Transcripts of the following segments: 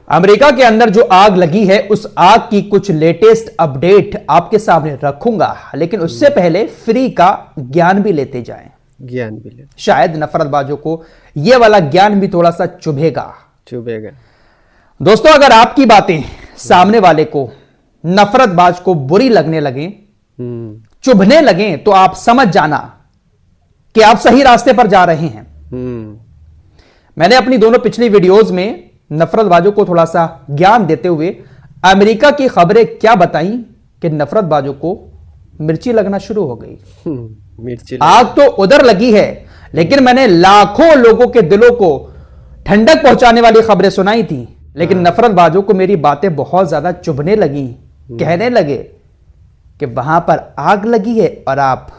America के अंदर जो आग लगी है उस आग की कुछ लेटेस्ट अपडेट आपके सामने रखूंगा, लेकिन उससे पहले फ्री का ज्ञान भी लेते जाएं। ज्ञान भी लेते, शायद नफरतबाजों को यह वाला ज्ञान भी थोड़ा सा चुभेगा। दोस्तों, अगर आपकी बातें सामने वाले को, नफरतबाज को बुरी लगने लगे, चुभने लगे, तो आप समझ जाना कि आप सही रास्ते पर जा रहे हैं। मैंने अपनी दोनों पिछली वीडियोस में नफरतबाजों को थोड़ा सा ज्ञान देते हुए अमेरिका की खबरें क्या बताई कि नफरतबाजों को मिर्ची लगना शुरू हो गई। आग तो उधर लगी है, लेकिन मैंने लाखों लोगों के दिलों को ठंडक पहुंचाने वाली खबरें सुनाई थी, लेकिन नफरतबाजों को मेरी बातें बहुत ज्यादा चुभने लगी। कहने लगे कि वहां पर आग लगी है और आप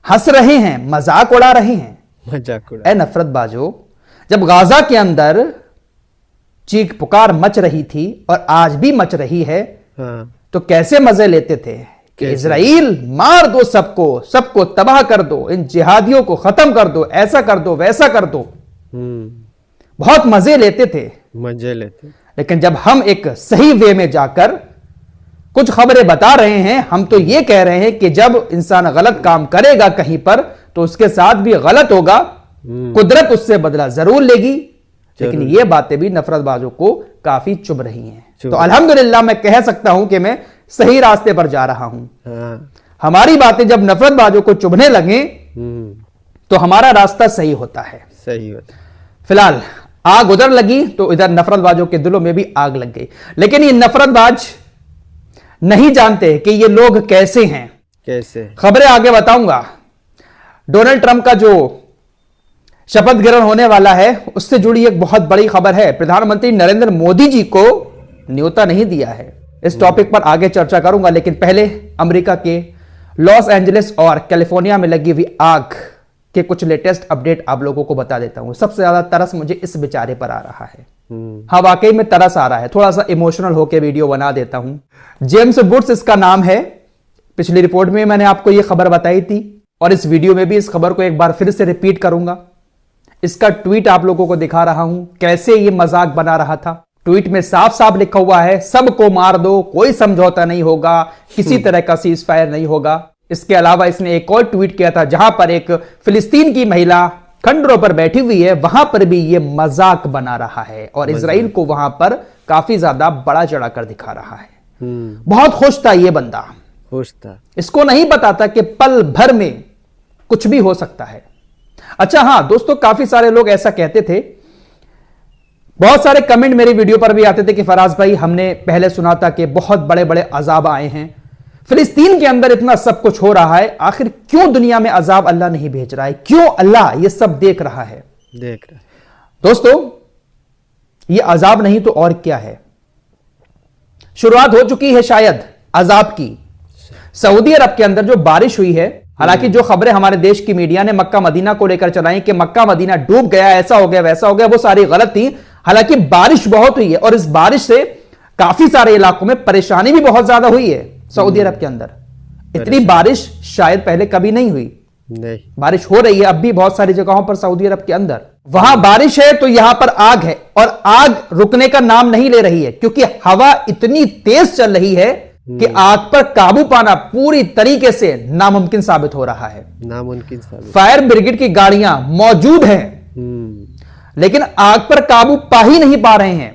हंस रहे हैं, मजाक उड़ा रहे हैं। ए नफरतबाजों, जब गाजा के अंदर चीख पुकार मच रही थी और आज भी मच रही है, तो कैसे मजे लेते थे कि इजराइल मार दो, सबको तबाह कर दो, इन जिहादियों को खत्म कर दो, ऐसा कर दो, वैसा कर दो। बहुत मजे लेते थे। लेकिन जब हम एक सही वे में जाकर कुछ खबरें बता रहे हैं, हम तो यह कह रहे हैं कि जब इंसान गलत काम करेगा कहीं पर तो उसके साथ भी गलत होगा, कुदरत उससे बदला जरूर लेगी। लेकिन ये बातें भी नफरतबाजों को काफी चुभ रही हैं। तो अल्हम्दुलिल्लाह मैं कह सकता हूं कि मैं सही रास्ते पर जा रहा हूं। हमारी बातें जब नफरतबाजों को चुभने लगे तो हमारा रास्ता सही होता है। फिलहाल आग उधर लगी तो इधर नफरतबाजों के दिलों में भी आग लग गई। लेकिन ये नफरतबाज नहीं जानते कि ये लोग कैसे हैं। खबरें आगे बताऊंगा। डोनाल्ड ट्रंप का जो शपथ ग्रहण होने वाला है उससे जुड़ी एक बहुत बड़ी खबर है। प्रधानमंत्री नरेंद्र मोदी जी को न्योता नहीं दिया है। इस टॉपिक पर आगे चर्चा करूंगा, लेकिन पहले अमेरिका के लॉस एंजलिस और कैलिफोर्निया में लगी हुई आग के कुछ लेटेस्ट अपडेट आप लोगों को बता देता हूं। सबसे ज्यादा तरस मुझे इस बेचारे पर आ रहा है। हाँ, वाकई में तरस आ रहा है। थोड़ा सा इमोशनल होकर वीडियो बना देता हूं। जेम्स वुड्स इसका नाम है। पिछली रिपोर्ट में मैंने आपको यह खबर बताई थी और इस वीडियो में भी इस खबर को एक बार फिर से रिपीट करूंगा। इसका ट्वीट आप लोगों को दिखा रहा हूं, कैसे ये मजाक बना रहा था। ट्वीट में साफ साफ लिखा हुआ है, सबको मार दो, कोई समझौता नहीं होगा, किसी तरह का सीज फायर नहीं होगा। इसके अलावा इसने एक और ट्वीट किया था जहां पर एक फिलिस्तीन की महिला खंडरों पर बैठी हुई है, वहां पर भी ये मजाक बना रहा है और इजराइल को वहां पर काफी ज्यादा बड़ा चढ़ाकर दिखा रहा है। बहुत खुश था ये बंदा। इसको नहीं पता था कि पल भर में कुछ भी हो सकता है। अच्छा हाँ दोस्तों, काफी सारे लोग ऐसा कहते थे, बहुत सारे कमेंट मेरी वीडियो पर भी आते थे कि फराज भाई, हमने पहले सुना था कि बहुत बड़े बड़े अजाब आए हैं, फिलिस्तीन के अंदर इतना सब कुछ हो रहा है, आखिर क्यों दुनिया में अजाब अल्लाह नहीं भेज रहा है, क्यों अल्लाह ये सब देख रहा है। दोस्तों, ये अजाब नहीं तो और क्या है। शुरुआत हो चुकी है शायद अजाब की। सऊदी अरब के अंदर जो बारिश हुई है, हालांकि जो खबरें हमारे देश की मीडिया ने मक्का मदीना को लेकर चलाई कि मक्का मदीना डूब गया, ऐसा हो गया, वैसा हो गया, वो सारी गलत थी। हालांकि बारिश बहुत हुई है और इस बारिश से काफी सारे इलाकों में परेशानी भी बहुत ज्यादा हुई है। सऊदी अरब के अंदर इतनी बारिश शायद पहले कभी नहीं हुई। बारिश हो रही है अब भी बहुत सारी जगहों पर सऊदी अरब के अंदर। वहां बारिश है तो यहां पर आग है और आग रुकने का नाम नहीं ले रही है, क्योंकि हवा इतनी तेज चल रही है कि आग पर काबू पाना पूरी तरीके से नामुमकिन साबित हो रहा है। फायर ब्रिगेड की गाड़ियां मौजूद हैं, लेकिन आग पर काबू पा ही नहीं पा रहे हैं।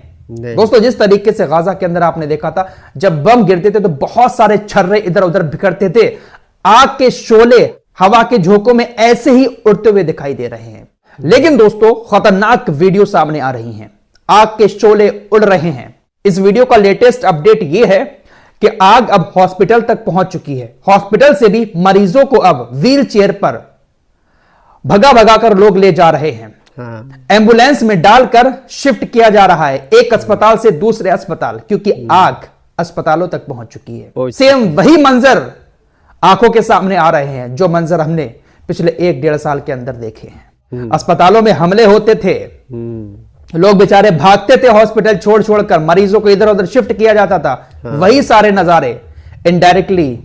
दोस्तों, जिस तरीके से गाजा के अंदर आपने देखा था, जब बम गिरते थे तो बहुत सारे छर्रे इधर उधर बिखरते थे, आग के शोले हवा के झोंकों में ऐसे ही उड़ते हुए दिखाई दे रहे हैं। लेकिन दोस्तों, खतरनाक वीडियो सामने आ रही हैं, आग के शोले उड़ रहे हैं। इस वीडियो का लेटेस्ट अपडेट यह है कि आग अब हॉस्पिटल तक पहुंच चुकी है। हॉस्पिटल से भी मरीजों को अब व्हील चेयर पर भगा भगा कर लोग ले जा रहे हैं। एम्बुलेंस में डालकर शिफ्ट किया जा रहा है एक अस्पताल से दूसरे अस्पताल, क्योंकि आग अस्पतालों तक पहुंच चुकी है। सेम वही मंजर आंखों के सामने आ रहे हैं जो मंजर हमने पिछले 1-1.5 साल के अंदर देखे हैं। अस्पतालों में हमले होते थे, लोग बेचारे भागते थे हॉस्पिटल छोड़ छोड़कर, मरीजों को इधर उधर शिफ्ट किया जाता था। वही सारे नजारे इनडायरेक्टली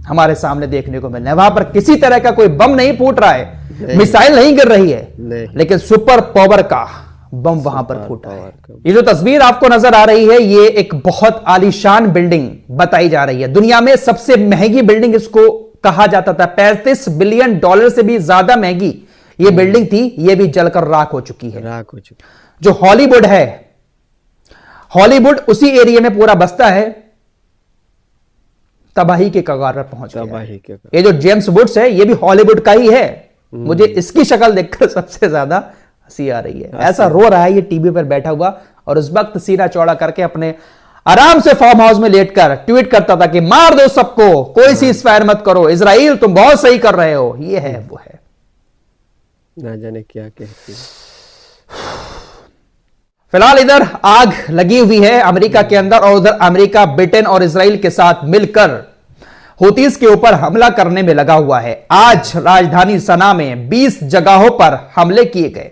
हमारे सामने देखने को मिल रहे हैं। वहां पर किसी तरह का कोई बम नहीं फूट रहा है, मिसाइल नहीं गिर रही है, लेकिन सुपर पावर का बम वहां पर फूटा है। ये जो तस्वीर आपको नजर आ रही है, ये एक बहुत आलीशान बिल्डिंग बताई जा रही है। दुनिया में सबसे महंगी बिल्डिंग इसको कहा जाता था। $35 बिलियन से भी ज्यादा महंगी ये बिल्डिंग थी। ये भी जलकर राख हो चुकी है। जो हॉलीवुड है, हॉलीवुड उसी एरिया में पूरा बसता है, तबाही के कगार पर पहुंच गया। ये जो जेम्स वुड्स है, ये भी हॉलीवुड का ही है। मुझे इसकी शक्ल देखकर सबसे ज्यादा हंसी आ रही है। ऐसा रो रहा है ये टीवी पर बैठा हुआ, और उस वक्त सीना चौड़ा करके अपने आराम से फार्म हाउस में लेटकर ट्वीट करता था कि मार दो सबको, कोई सीज फायर मत करो, इजराइल तुम बहुत सही कर रहे हो। ये है वो है, ना जाने क्या कहती है। फिलहाल इधर आग लगी हुई है अमेरिका के अंदर, और उधर अमेरिका ब्रिटेन और इजराइल के साथ मिलकर हूतीस के ऊपर हमला करने में लगा हुआ है। आज राजधानी सना में 20 जगहों पर हमले किए गए।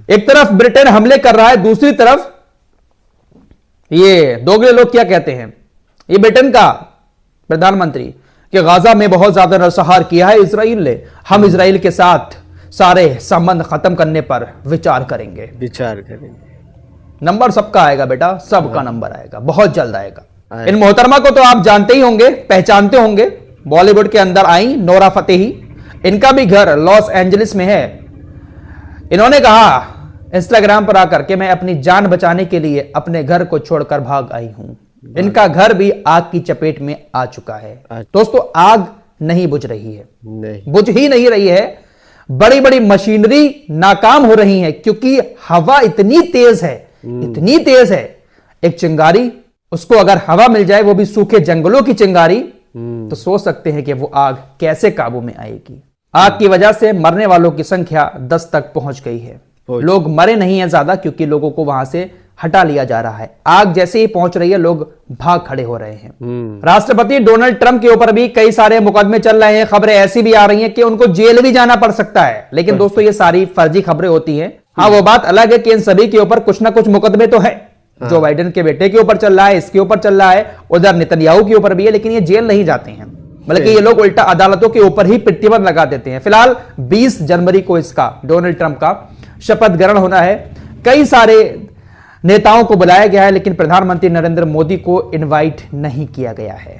एक तरफ ब्रिटेन हमले कर रहा है, दूसरी तरफ ये दोगले लोग क्या कहते हैं, ये ब्रिटेन का प्रधानमंत्री कि गाजा में बहुत ज्यादा नरसंहार किया है इजराइल ने, हम इजराइल के साथ सारे संबंध खत्म करने पर विचार करेंगे। नंबर सबका आएगा बेटा, सबका नंबर आएगा, बहुत जल्द आएगा। इन मोहतरमा को तो आप जानते ही होंगे, पहचानते होंगे, बॉलीवुड के अंदर आई नोरा फतेही। इनका भी घर लॉस एंजलिस में है। इन्होंने कहा इंस्टाग्राम पर आकर के मैं अपनी जान बचाने के लिए अपने घर को छोड़कर भाग आई हूं। इनका घर भी आग की चपेट में आ चुका है। दोस्तों, आग नहीं बुझ रही है, बुझ ही नहीं रही है। बड़ी बड़ी मशीनरी नाकाम हो रही है क्योंकि हवा इतनी तेज है, इतनी तेज है। एक चिंगारी, उसको अगर हवा मिल जाए, वो भी सूखे जंगलों की चिंगारी, तो सोच सकते हैं कि वो आग कैसे काबू में आएगी। आग की वजह से मरने वालों की संख्या 10 तक पहुंच गई है। लोग मरे नहीं है ज्यादा, क्योंकि लोगों को वहां से हटा लिया जा रहा है। आग जैसे ही पहुंच रही है, लोग भाग खड़े हो रहे हैं। राष्ट्रपति डोनाल्ड ट्रंप के ऊपर भी कई सारे मुकदमे चल रहे हैं। खबरें ऐसी भी आ रही हैं कि उनको जेल भी जाना पड़ सकता है। लेकिन दोस्तों, ये सारी फर्जी खबरें होती हैं। हाँ, वो बात अलग है कि इन सभी के ऊपर कुछ ना कुछ मुकदमे तो है। जो बाइडेन के बेटे के ऊपर चल रहा है, इसके ऊपर चल रहा है, उधर नेतन्याहू के ऊपर भी है, लेकिन ये जेल नहीं जाते हैं, बल्कि ये लोग उल्टा अदालतों के ऊपर ही प्रतिबंध लगा देते हैं। फिलहाल 20 जनवरी को इसका डोनाल्ड ट्रंप का शपथ ग्रहण होना है। कई सारे नेताओं को बुलाया गया है, लेकिन प्रधानमंत्री नरेंद्र मोदी को इनवाइट नहीं किया गया है।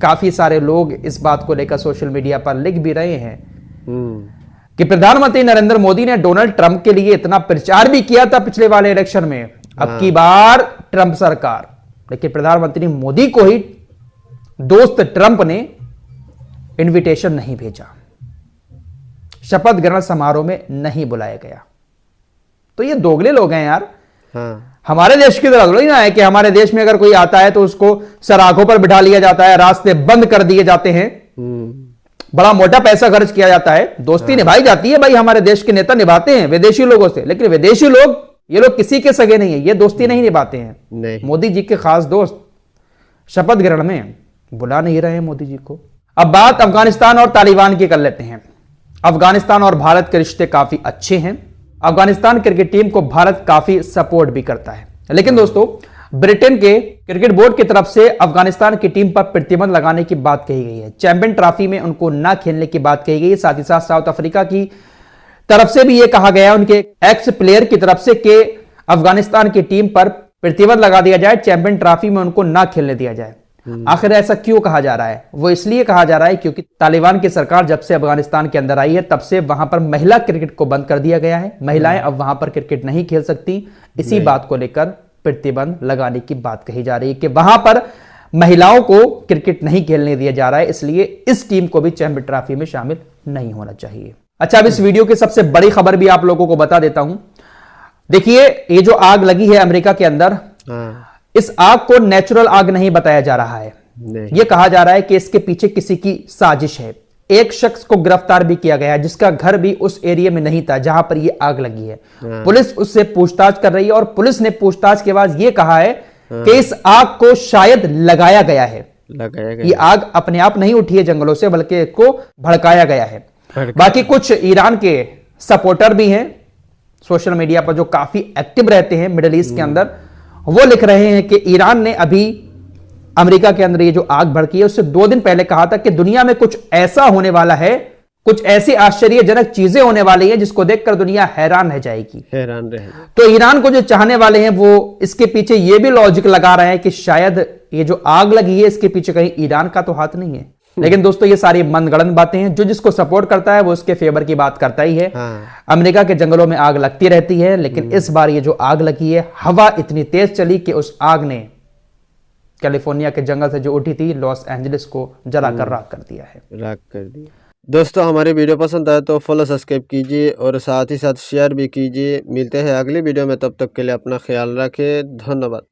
काफी सारे लोग इस बात को लेकर सोशल मीडिया पर लिख भी रहे हैं कि प्रधानमंत्री नरेंद्र मोदी ने डोनाल्ड ट्रंप के लिए इतना प्रचार भी किया था पिछले वाले इलेक्शन में, अब की बार ट्रंप सरकार, लेकिन प्रधानमंत्री मोदी को ही दोस्त ट्रंप ने इनविटेशन नहीं भेजा, शपथ ग्रहण समारोह में नहीं बुलाया गया। तो ये दोगले लोग हैं यार। हमारे देश की तरह थोड़ी ना है कि हमारे देश में अगर कोई आता है तो उसको सराखों पर बिठा लिया जाता है, रास्ते बंद कर दिए जाते हैं, बड़ा मोटा पैसा खर्च किया जाता है, दोस्ती निभाई जाती है। भाई, हमारे देश के नेता निभाते हैं विदेशी लोगों से, लेकिन विदेशी लोग, ये लोग किसी के सगे नहीं है, ये दोस्ती नहीं निभाते हैं। मोदी जी के खास दोस्त शपथ ग्रहण में बुला नहीं रहे हैं मोदी जी को। अब बात अफगानिस्तान और तालिबान की कर लेते हैं। अफगानिस्तान और भारत के रिश्ते काफी अच्छे हैं। अफगानिस्तान क्रिकेट टीम को भारत काफी सपोर्ट भी करता है, लेकिन दोस्तों, ब्रिटेन के क्रिकेट बोर्ड की तरफ से अफगानिस्तान की टीम पर प्रतिबंध लगाने की बात कही गई है। चैंपियन ट्रॉफी में उनको ना खेलने की बात कही गई है। साथ ही साथ साउथ अफ्रीका की तरफ से भी यह कहा गया है, उनके एक्स प्लेयर की तरफ से, कि अफगानिस्तान की टीम पर प्रतिबंध लगा दिया जाए, चैंपियन ट्रॉफी में उनको ना खेलने दिया जाए। आखिर ऐसा क्यों कहा जा रहा है? वो इसलिए कहा जा रहा है क्योंकि तालिबान की सरकार जब से अफगानिस्तान के अंदर आई है, तब से वहां पर महिला क्रिकेट को बंद कर दिया गया है। महिलाएं अब वहां पर क्रिकेट नहीं खेल सकती। इसी बात को लेकर प्रतिबंध लगाने की बात कही जा रही है कि वहां पर महिलाओं को क्रिकेट नहीं खेलने दिया जा रहा है, इसलिए इस टीम को भी चैंपियन ट्रॉफी में शामिल नहीं होना चाहिए। अच्छा, अब इस वीडियो की सबसे बड़ी खबर भी आप लोगों को बता देता हूं। देखिए, ये जो आग लगी है अमेरिका के अंदर, इस आग को नेचुरल आग नहीं बताया जा रहा है। यह कहा जा रहा है कि इसके पीछे किसी की साजिश है। एक शख्स को गिरफ्तार भी किया गया है, जिसका घर भी उस एरिया में नहीं था जहां पर यह आग लगी है। पुलिस उससे पूछताछ कर रही है, और पुलिस ने पूछताछ के बाद यह कहा है कि इस आग को शायद लगाया गया है। ये आग अपने आप नहीं उठी है जंगलों से, बल्कि इसको भड़काया गया है। बाकी कुछ ईरान के सपोर्टर भी हैं सोशल मीडिया पर, जो काफी एक्टिव रहते हैं मिडिल ईस्ट के अंदर। वो लिख रहे हैं कि ईरान ने अभी अमेरिका के अंदर ये जो आग भड़की है, उससे 2 दिन पहले कहा था कि दुनिया में कुछ ऐसा होने वाला है कुछ ऐसी आश्चर्यजनक चीजें होने वाली है जिसको देखकर दुनिया हैरान रह जाएगी, हैरान रहेगी। तो ईरान को जो चाहने वाले हैं वो इसके पीछे ये भी लॉजिक लगा रहे हैं कि शायद ये जो आग लगी है इसके पीछे कहीं ईरान का तो हाथ नहीं है। लेकिन दोस्तों ये सारी मनगढ़ंत बातें हैं, जो जिसको सपोर्ट करता है वो उसके फेवर की बात करता ही है। अमेरिका के जंगलों में आग लगती रहती है, लेकिन इस बार ये जो आग लगी है, हवा इतनी तेज चली कि उस आग ने कैलिफोर्निया के जंगल से जो उठी थी लॉस एंजलिस को जलाकर राख कर दिया है। राख कर दिया। दोस्तों हमारी वीडियो पसंद आए तो फॉलो सब्सक्राइब कीजिए और साथ ही साथ शेयर भी कीजिए। मिलते हैं अगली वीडियो में, तब तक के लिए अपना ख्याल रखें। धन्यवाद।